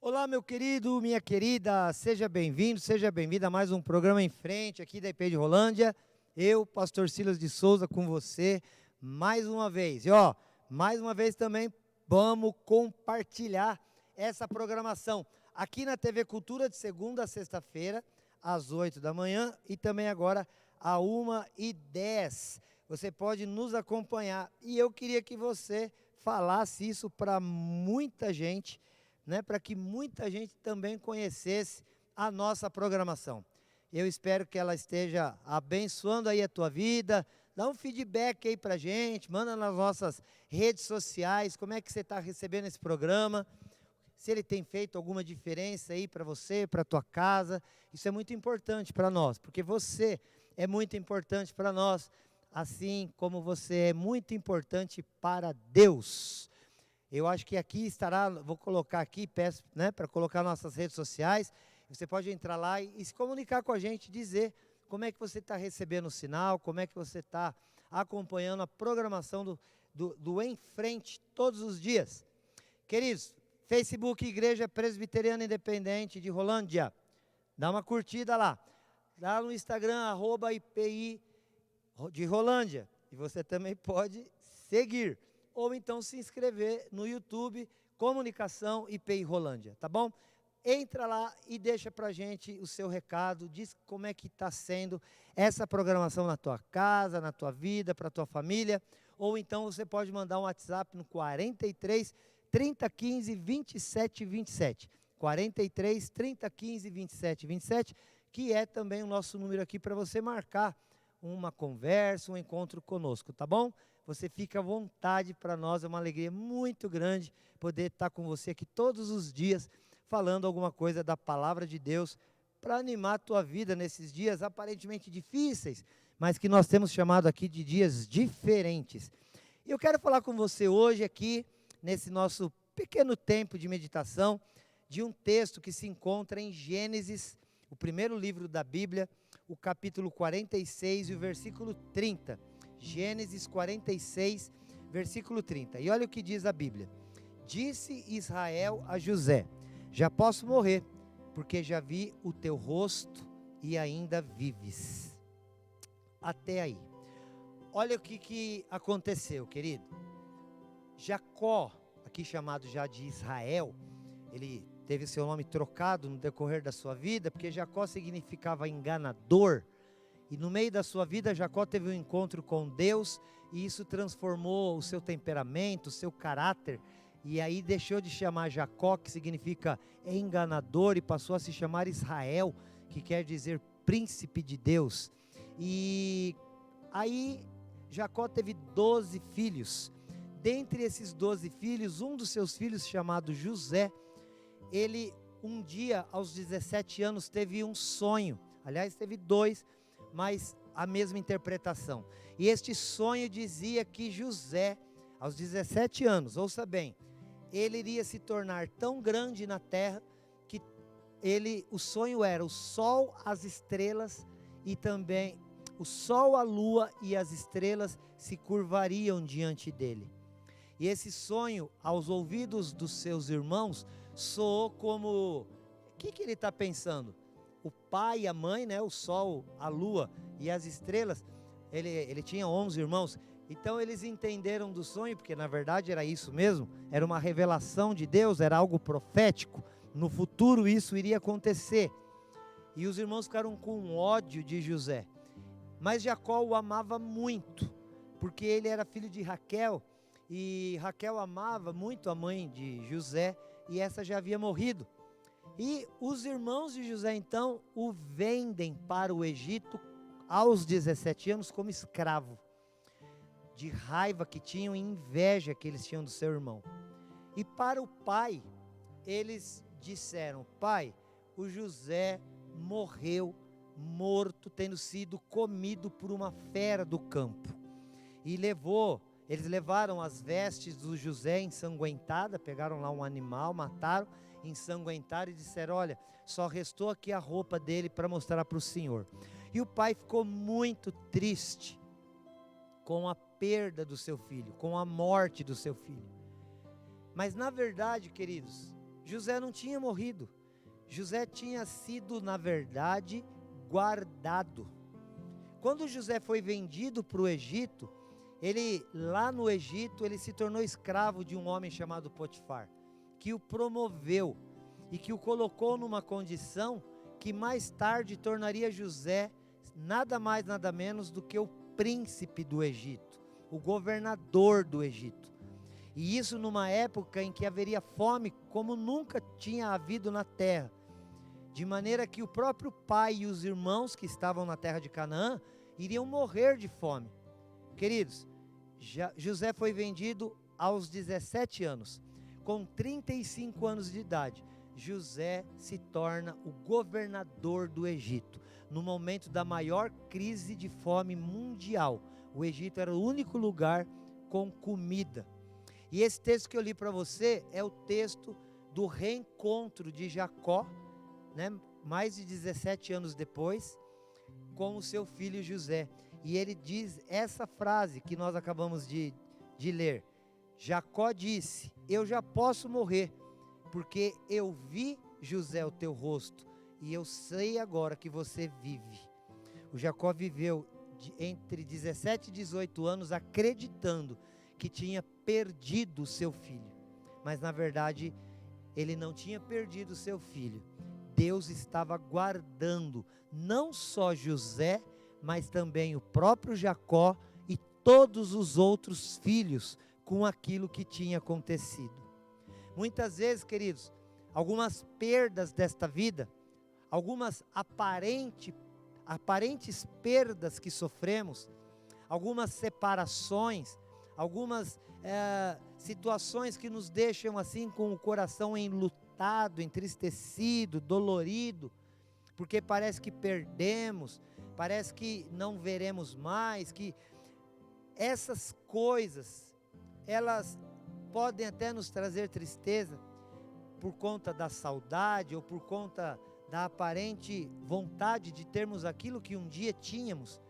Olá, meu querido, minha querida, seja bem-vindo, seja bem-vinda a mais um programa em frente aqui da IP de Rolândia. Eu, pastor Silas de Souza, com você mais uma vez. Mais uma vez também vamos compartilhar essa programação aqui na TV Cultura de segunda a sexta-feira, às 8 da manhã e também agora às 1h10. Você pode nos acompanhar e eu queria que você falasse isso para muita gente, né, para que muita gente também conhecesse a nossa programação. Eu espero que ela esteja abençoando aí a tua vida. Dá um feedback aí para a gente, manda nas nossas redes sociais, como é que você está recebendo esse programa, se ele tem feito alguma diferença aí para você, para a tua casa. Isso é muito importante para nós, porque você é muito importante para nós, assim como você é muito importante para Deus. Eu acho que aqui estará, vou colocar aqui, peço, né, para colocar nossas redes sociais. Você pode entrar lá e se comunicar com a gente, dizer como é que você está recebendo o sinal, como é que você está acompanhando a programação do Em Frente todos os dias. Queridos, Facebook Igreja Presbiteriana Independente de Rolândia. Dá uma curtida lá. Lá no Instagram, @IPI de Rolândia. E você também pode seguir. Ou então se inscrever no YouTube, Comunicação IPI Rolândia, tá bom? Entra lá e deixa pra gente o seu recado, diz como é que está sendo essa programação na tua casa, na tua vida, para a tua família, ou então você pode mandar um WhatsApp no 43 30 15 27 27, 43 30 15 27 27, que é também o nosso número aqui para você marcar uma conversa, um encontro conosco, tá bom? Você fica à vontade, para nós é uma alegria muito grande poder estar com você aqui todos os dias, falando alguma coisa da palavra de Deus, para animar a tua vida nesses dias aparentemente difíceis, mas que nós temos chamado aqui de dias diferentes. E eu quero falar com você hoje aqui, nesse nosso pequeno tempo de meditação, de um texto que se encontra em Gênesis, o primeiro livro da Bíblia, o capítulo 46 e o versículo 30. Gênesis 46, versículo 30. E olha o que diz a Bíblia. Disse Israel a José: já posso morrer, porque já vi o teu rosto e ainda vives. Até aí. Olha o que aconteceu, querido. Jacó, aqui chamado já de Israel, ele teve seu nome trocado no decorrer da sua vida, porque Jacó significava enganador. E no meio da sua vida, Jacó teve um encontro com Deus, e isso transformou o seu temperamento, o seu caráter, e aí deixou de chamar Jacó, que significa enganador, e passou a se chamar Israel, que quer dizer príncipe de Deus. E aí Jacó teve 12 filhos. Dentre esses 12 filhos, um dos seus filhos, chamado José, ele um dia, aos 17 anos, teve um sonho. Aliás, teve dois, mas a mesma interpretação. E este sonho dizia que José, aos 17 anos, ouça bem, ele iria se tornar tão grande na terra que o sonho era o sol, as estrelas e também o sol, a lua e as estrelas se curvariam diante dele. E esse sonho, aos ouvidos dos seus irmãos, soou como, o que ele está pensando? O pai e a mãe, né, o sol, a lua e as estrelas, ele tinha 11 irmãos, então eles entenderam do sonho, porque na verdade era isso mesmo, era uma revelação de Deus, era algo profético, no futuro isso iria acontecer, e os irmãos ficaram com ódio de José, mas Jacó o amava muito, porque ele era filho de Raquel, e Raquel amava muito a mãe de José, e essa já havia morrido. E os irmãos de José então o vendem para o Egito aos 17 anos como escravo, de raiva que tinham e inveja que eles tinham do seu irmão. E para o pai, eles disseram: pai, o José morreu morto, tendo sido comido por uma fera do campo. E eles levaram as vestes do José ensanguentada, pegaram lá um animal, mataram, ensanguentaram e disseram: olha, só restou aqui a roupa dele para mostrar para o Senhor. E o pai ficou muito triste com a perda do seu filho, com a morte do seu filho. Mas na verdade, queridos, José não tinha morrido. José tinha sido, na verdade, guardado. Quando José foi vendido para o Egito, lá no Egito, ele se tornou escravo de um homem chamado Potifar, que o promoveu e que o colocou numa condição que mais tarde tornaria José nada mais, nada menos do que o príncipe do Egito, o governador do Egito. E isso numa época em que haveria fome como nunca tinha havido na terra, de maneira que o próprio pai e os irmãos que estavam na terra de Canaã iriam morrer de fome. Queridos, José foi vendido aos 17 anos. Com 35 anos de idade, José se torna o governador do Egito. No momento da maior crise de fome mundial, o Egito era o único lugar com comida. E esse texto que eu li para você é o texto do reencontro de Jacó, né, mais de 17 anos depois, com o seu filho José. E ele diz essa frase que nós acabamos de ler. Jacó disse: eu já posso morrer, porque eu vi, José, o teu rosto, e eu sei agora que você vive. O Jacó viveu entre 17 e 18 anos acreditando que tinha perdido o seu filho. Mas na verdade, ele não tinha perdido o seu filho. Deus estava guardando não só José, mas também o próprio Jacó e todos os outros filhos com aquilo que tinha acontecido. Muitas vezes, queridos, algumas perdas desta vida, algumas aparentes perdas que sofremos, algumas separações, algumas situações que nos deixam assim com o coração enlutado, entristecido, dolorido, porque parece que perdemos, parece que não veremos mais, que essas coisas, elas podem até nos trazer tristeza por conta da saudade ou por conta da aparente vontade de termos aquilo que um dia tínhamos.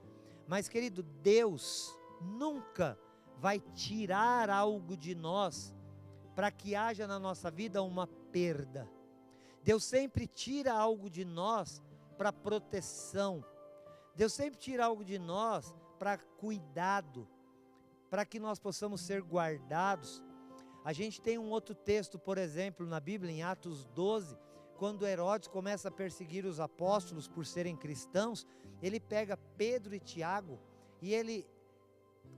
Mas, querido, Deus nunca vai tirar algo de nós para que haja na nossa vida uma perda. Deus sempre tira algo de nós para proteção. Deus sempre tira algo de nós para cuidado, para que nós possamos ser guardados. A gente tem um outro texto, por exemplo, na Bíblia, em Atos 12, quando Herodes começa a perseguir os apóstolos por serem cristãos, ele pega Pedro e Tiago e ele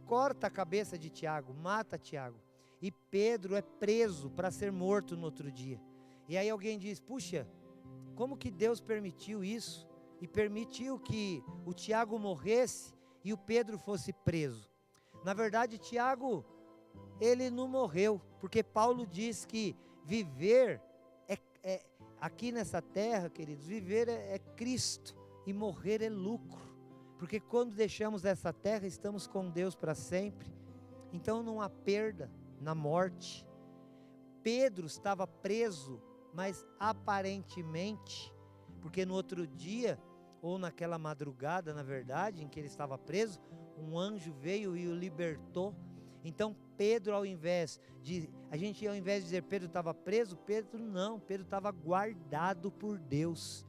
corta a cabeça de Tiago, mata Tiago, e Pedro é preso para ser morto no outro dia. E aí alguém diz: puxa, como que Deus permitiu isso? E permitiu que o Tiago morresse e o Pedro fosse preso. Na verdade, Tiago, ele não morreu, porque Paulo diz que viver aqui nessa terra, queridos, viver é Cristo e morrer é lucro, porque quando deixamos essa terra, estamos com Deus para sempre. Então não há perda na morte. Pedro estava preso, mas aparentemente, porque no outro dia, ou naquela madrugada, na verdade, em que ele estava preso, um anjo veio e o libertou. Então Pedro, ao invés de dizer Pedro estava preso, Pedro estava guardado por Deus,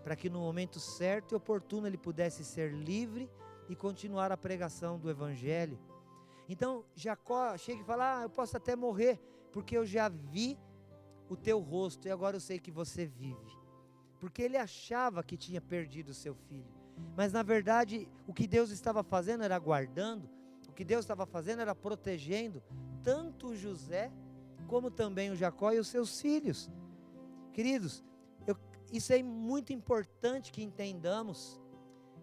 para que no momento certo e oportuno ele pudesse ser livre e continuar a pregação do Evangelho. Então Jacó chega e fala: eu posso até morrer, porque eu já vi o teu rosto e agora eu sei que você vive. Porque ele achava que tinha perdido o seu filho, mas na verdade o que Deus estava fazendo era guardando, o que Deus estava fazendo era protegendo tanto o José, como também o Jacó e os seus filhos. Queridos, isso é muito importante que entendamos.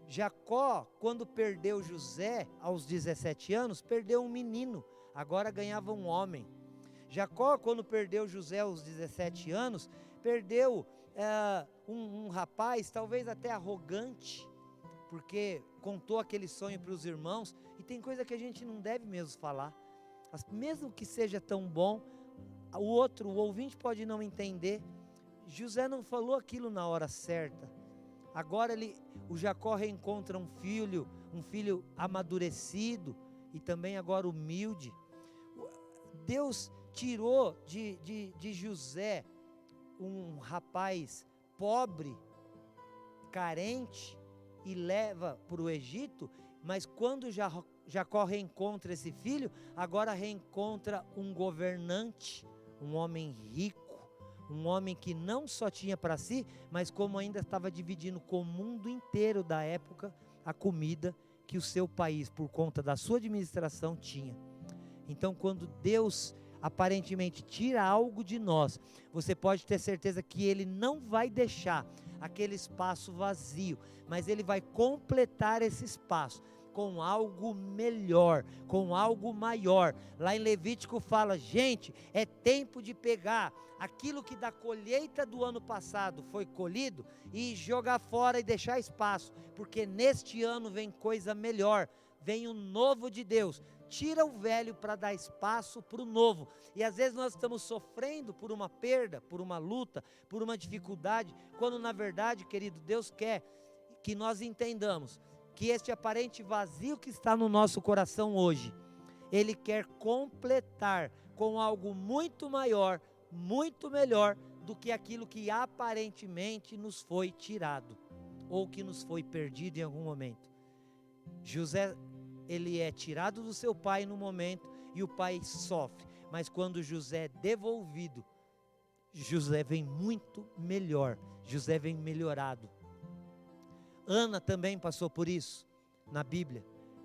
Jacó, quando perdeu José aos 17 anos, perdeu um menino, agora ganhava um homem. Jacó, quando perdeu José aos 17 anos, perdeu um rapaz, talvez até arrogante, porque contou aquele sonho para os irmãos, e tem coisa que a gente não deve mesmo falar, mesmo que seja tão bom, o ouvinte pode não entender. José não falou aquilo na hora certa. Agora o Jacó reencontra um filho amadurecido e também agora humilde. Deus tirou de José um rapaz pobre, carente, e leva para o Egito, mas quando Jacó reencontra esse filho, agora reencontra um governante, um homem rico, um homem que não só tinha para si, mas como ainda estava dividindo com o mundo inteiro da época a comida que o seu país, por conta da sua administração, tinha. Então, quando Deus aparentemente tira algo de nós, você pode ter certeza que Ele não vai deixar aquele espaço vazio, mas Ele vai completar esse espaço com algo melhor, com algo maior. Lá em Levítico fala, gente, é tempo de pegar aquilo que da colheita do ano passado foi colhido e jogar fora e deixar espaço, porque neste ano vem coisa melhor, vem o novo de Deus. Tira o velho para dar espaço para o novo. E às vezes nós estamos sofrendo por uma perda, por uma luta, por uma dificuldade, quando na verdade, querido, Deus quer que nós entendamos que este aparente vazio que está no nosso coração hoje, Ele quer completar com algo muito maior, muito melhor do que aquilo que aparentemente nos foi tirado, ou que nos foi perdido em algum momento. José, ele é tirado do seu pai no momento, e o pai sofre, mas quando José é devolvido, José vem muito melhor, José vem melhorado. Ana também passou por isso, na Bíblia.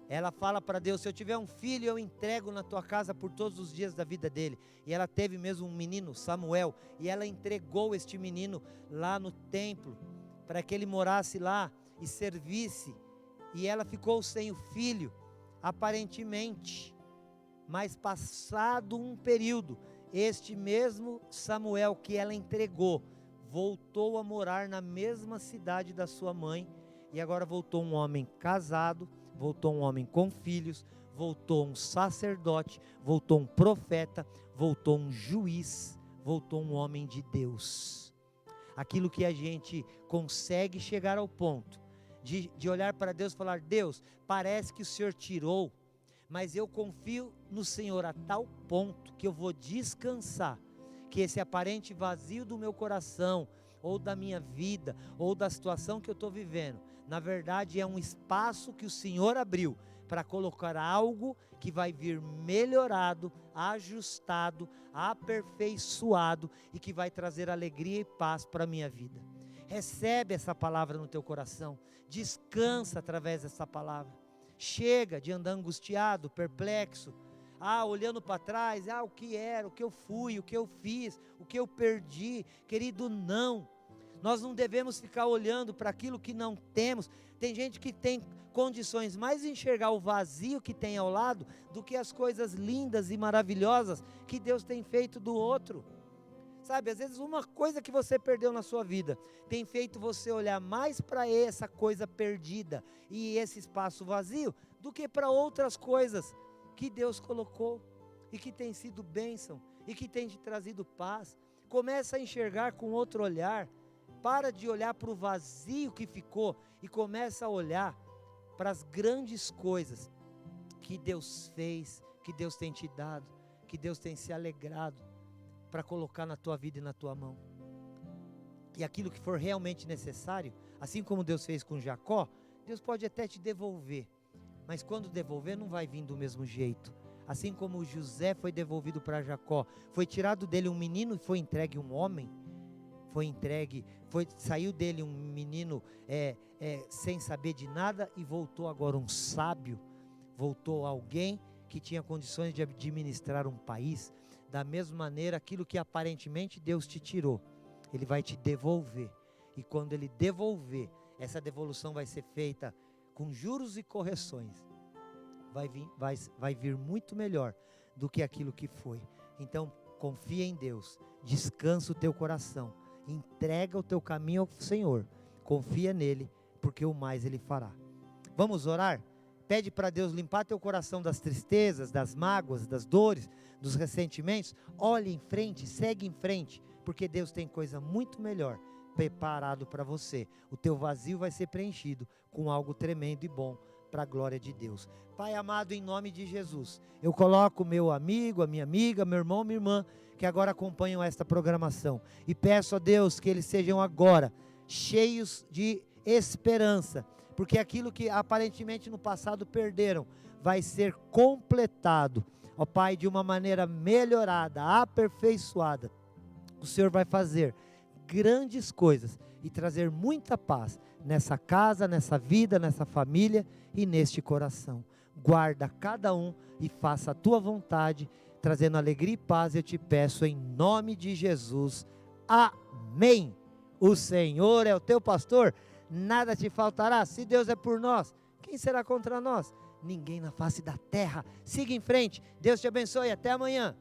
Ela fala para Deus, se eu tiver um filho, eu entrego na tua casa por todos os dias da vida dele. E ela teve mesmo um menino, Samuel, e ela entregou este menino lá no templo, para que ele morasse lá e servisse. E ela ficou sem o filho, aparentemente, mas passado um período, este mesmo Samuel que ela entregou, voltou a morar na mesma cidade da sua mãe, e agora voltou um homem casado, voltou um homem com filhos, voltou um sacerdote, voltou um profeta, voltou um juiz, voltou um homem de Deus. Aquilo que a gente consegue chegar ao ponto de olhar para Deus e falar, Deus, parece que o Senhor tirou, mas eu confio no Senhor a tal ponto que eu vou descansar, que esse aparente vazio do meu coração, ou da minha vida, ou da situação que eu estou vivendo, na verdade é um espaço que o Senhor abriu, para colocar algo que vai vir melhorado, ajustado, aperfeiçoado, e que vai trazer alegria e paz para a minha vida. Recebe essa palavra no teu coração, descansa através dessa palavra, chega de andar angustiado, perplexo, olhando para trás, o que era, o que eu fui, o que eu fiz, o que eu perdi. Querido, não, nós não devemos ficar olhando para aquilo que não temos. Tem gente que tem condições mais de enxergar o vazio que tem ao lado, do que as coisas lindas e maravilhosas que Deus tem feito do outro. Sabe, às vezes uma coisa que você perdeu na sua vida, tem feito você olhar mais para essa coisa perdida, e esse espaço vazio, do que para outras coisas que Deus colocou, e que tem sido bênção, e que tem te trazido paz. Começa a enxergar com outro olhar, para de olhar para o vazio que ficou, e começa a olhar para as grandes coisas que Deus fez, que Deus tem te dado, que Deus tem se alegrado, para colocar na tua vida e na tua mão. E aquilo que for realmente necessário, assim como Deus fez com Jacó, Deus pode até te devolver, mas quando devolver não vai vir do mesmo jeito. Assim como José foi devolvido para Jacó, foi tirado dele um menino e foi entregue um homem, saiu dele um menino sem saber de nada, e voltou agora um sábio, voltou alguém que tinha condições de administrar um país. Da mesma maneira, aquilo que aparentemente Deus te tirou, Ele vai te devolver, e quando Ele devolver, essa devolução vai ser feita com juros e correções, vai vir muito melhor do que aquilo que foi. Então confia em Deus, descansa o teu coração, entrega o teu caminho ao Senhor, confia nele, porque o mais Ele fará. Vamos orar? Pede para Deus limpar teu coração das tristezas, das mágoas, das dores, dos ressentimentos. Olhe em frente, segue em frente, porque Deus tem coisa muito melhor preparado para você. O teu vazio vai ser preenchido com algo tremendo e bom para a glória de Deus. Pai amado, em nome de Jesus, eu coloco meu amigo, a minha amiga, meu irmão, minha irmã, que agora acompanham esta programação, e peço a Deus que eles sejam agora cheios de esperança, porque aquilo que aparentemente no passado perderam, vai ser completado, ó Pai, de uma maneira melhorada, aperfeiçoada. O Senhor vai fazer grandes coisas e trazer muita paz nessa casa, nessa vida, nessa família e neste coração. Guarda cada um e faça a tua vontade, trazendo alegria e paz, eu te peço em nome de Jesus. Amém. O Senhor é o teu pastor, nada te faltará. Se Deus é por nós, quem será contra nós? Ninguém na face da terra. Siga em frente, Deus te abençoe, até amanhã.